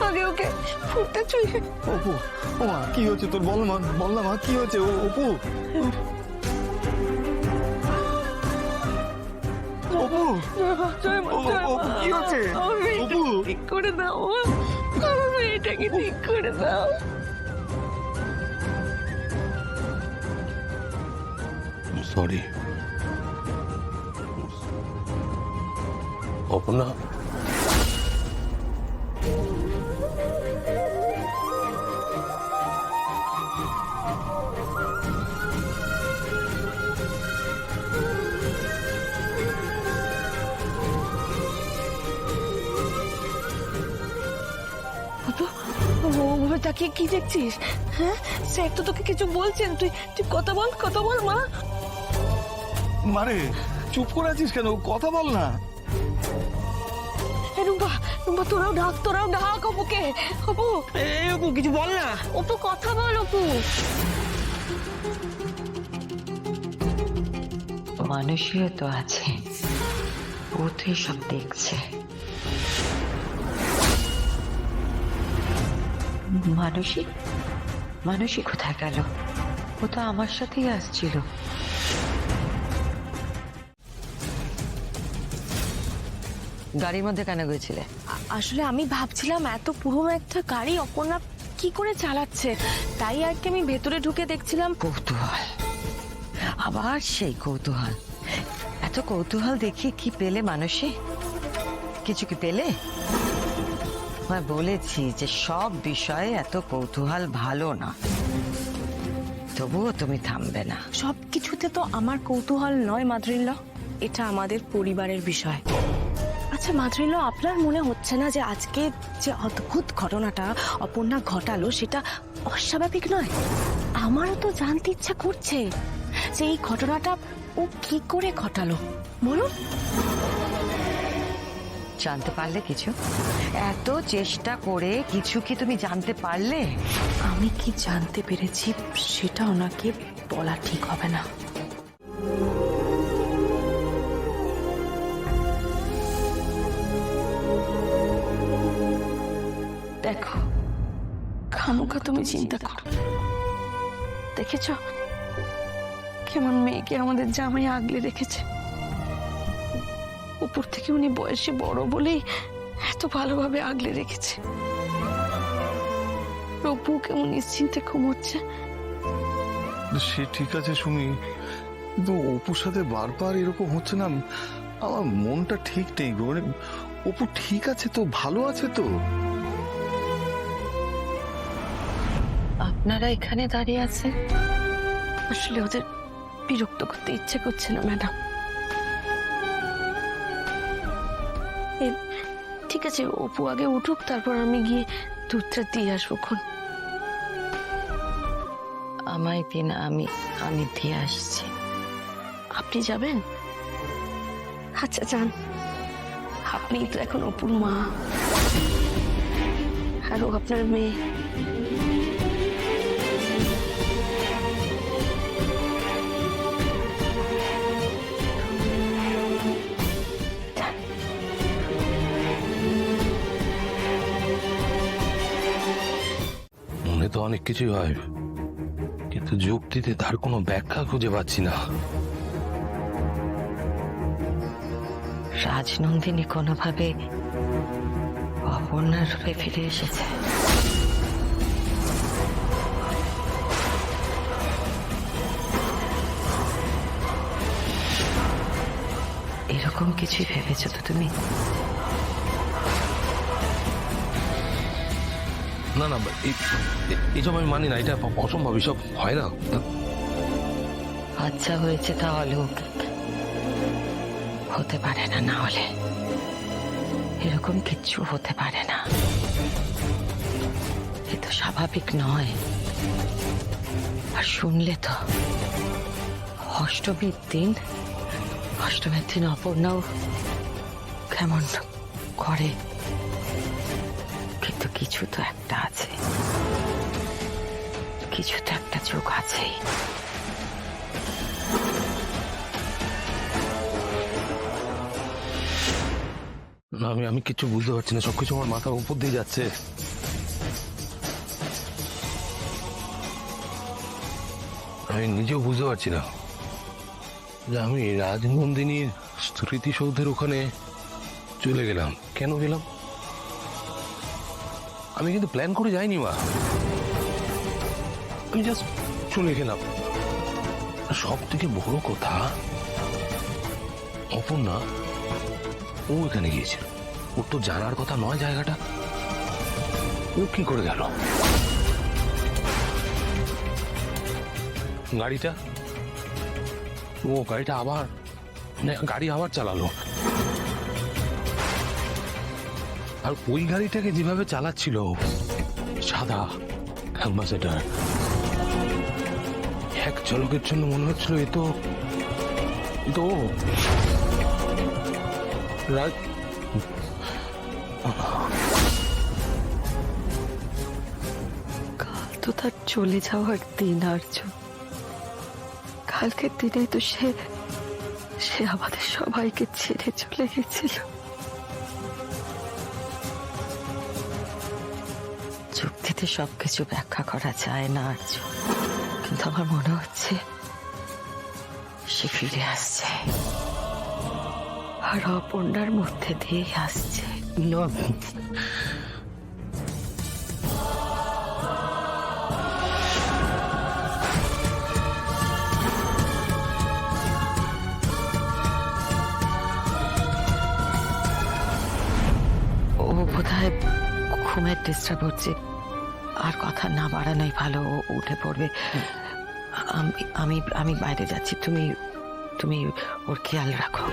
আগে ওকে ফুটতে ছুঁয়ে। অপু, ও মা কি হচ্ছে তোর? বল মা, বল না মা কি হচ্ছে? অপু, অপু, অপু কি হচ্ছে? অপু, ঠিক করে দাও, আমার মেয়েটাকে ঠিক করে দাও। সরি অপর্ণা, ওভাবে তাকিয়ে কি দেখছিস? হ্যাঁ, স্যার তো তোকে কিছু বলছেন, তুই তুই কথা বল, কথা বল মা। মারে চুপ করে আছিস কেন? কথা বল না। রুম্পা, রুম্পা তোরাও ডাক অপুকে। অপু, অপু কিছু বল না। অপু কথা বল, অপু। মানুষীয় তো আছে, ও তো সব দেখছে। মানুষই কোথায় গেল? ও তো আমার সাথেই আসছিল। গাড়ির মধ্যে কেন গেছিলে? আসলে আমি ভাবছিলাম এত পুরনো একটা গাড়ি অপর্ণা কি করে চালাচ্ছে, তাই আর কি আমি ভেতরে ঢুকে দেখছিলাম। কৌতূহল, আবার সেই কৌতূহল। এত কৌতূহল দেখিয়ে কি পেলে মানুষে? কিছু কি পেলে? আমি বলেছি যে সব বিষয়ে এত কৌতূহল ভালো না, তবুও তুমি থামবে না। সবকিছুতে তো আমার কৌতূহল নয় মাদ্রিল্লা, এটা আমাদের পরিবারের বিষয়। আচ্ছা মাদ্রিল্লা, আপনার মনে হচ্ছে না যে আজকে যে অদ্ভুত ঘটনাটা অপর্ণা ঘটালো সেটা অস্বাভাবিক নয়? আমারও তো জানতে ইচ্ছা করছে যে এই ঘটনাটা ও কি করে ঘটালো, বলুন। জানতে পারলে কিছু? এত চেষ্টা করে কিছু কি তুমি জানতে পারলে? আমি কি জানতে পেরেছি সেটা ওনাকে বলা ঠিক হবে না। দেখো, খামোখা তুমি চিন্তা করো। দেখেছ কেমন মেয়েকে আমাদের জামাই আগলে রেখেছে? উপর থেকে উনি বয়সে বড় বলেই এত ভালোভাবে আগলে রেখেছে। প্রভু কেমন নিশ্চিন্তে ঘুমোচ্ছে। সে ঠিক আছে সুমি, কিন্তু অপুর সাথে বারবার এরকম হচ্ছে না, আমার মনটা ঠিক নেই গো। মানে অপু ঠিক আছে তো, ভালো আছে তো? আপনারা এখানে দাঁড়িয়ে আছেন? আসলে ওদের বিরক্ত করতে ইচ্ছে করছে না ম্যাডাম। ঠিক আছে, অপু আগে উঠুক, তারপর আমি গিয়ে দুধটা দিয়ে আসবো। আমায় দিন, আমি দিয়ে আসছি। আপনি যাবেন? আচ্ছা যান, আপনি তো এখন অপুর মা, আর ও আপনার মেয়ে। মনে তো অনেক কিছুই হয়, কিন্তু যুক্তিতে তার কোনো ব্যাখ্যা খুঁজে পাচ্ছি না। রাজনন্দিনী কোনোভাবে অপর্ণার রূপে ফিরে এসেছে। এরকম কিছুই ভেবেছো তো তুমি? না না, এইসব আমি মানি না, এটা অসম্ভব, এসব হয় না। আচ্ছা হয়েছে তা অলৌকিক, হতে পারে না। না হলে এরকম কিচ্ছু হতে পারে না। এ তো স্বাভাবিক নয়। আর শুনলে তো অষ্টমীর দিন অপর্ণাও কেমন করে, কিন্তু কিছু তো একটা আছে, কিছু তো একটা যোগ আছেই। না, আমি কিছু বুঝতে পারছি না, সবকিছু আমার মাথার উপর দিয়ে যাচ্ছে। আমি নিজেও বুঝতে পারছি না যে আমি রাজনন্দিনীর স্মৃতিসৌধের ওখানে চলে গেলাম। কেন গেলাম? আমি কিন্তু প্ল্যান করে যাইনি মা, আমি জাস্ট চলে গেলাম। সব থেকে বড় কথা, অপর্ণা ও এখানে গিয়েছিল, ওর তো জানার কথা নয় জায়গাটা, ও কি করে গেল? গাড়িটা আবার গাড়ি আবার চালালো, আর ওই গাড়িটাকে যেভাবে চালাচ্ছিল, সাদা অ্যাম্বাসেডর, এক ঝলকের জন্য মনে হচ্ছিল এ তো ও। কাল তো তার চলে যাওয়ার দিন আর্য। কালকের দিনে তো সে আমাদের সবাইকে ছেড়ে চলে গেছিল। যুক্তিতে সবকিছু ব্যাখ্যা করা যায় না আর্য, কিন্তু আমার মনে হচ্ছে সে ফিরে আসছে, আর অপর্ণার মধ্যে দিয়েই আসছে। না, ও বোধহয় ঘুমের ডিস্টার্ব হচ্ছে, আর কথা না বাড়ানোই ভালো। ও উঠে পড়বে। আমি বাইরে যাচ্ছি, তুমি ওর খেয়াল রাখো।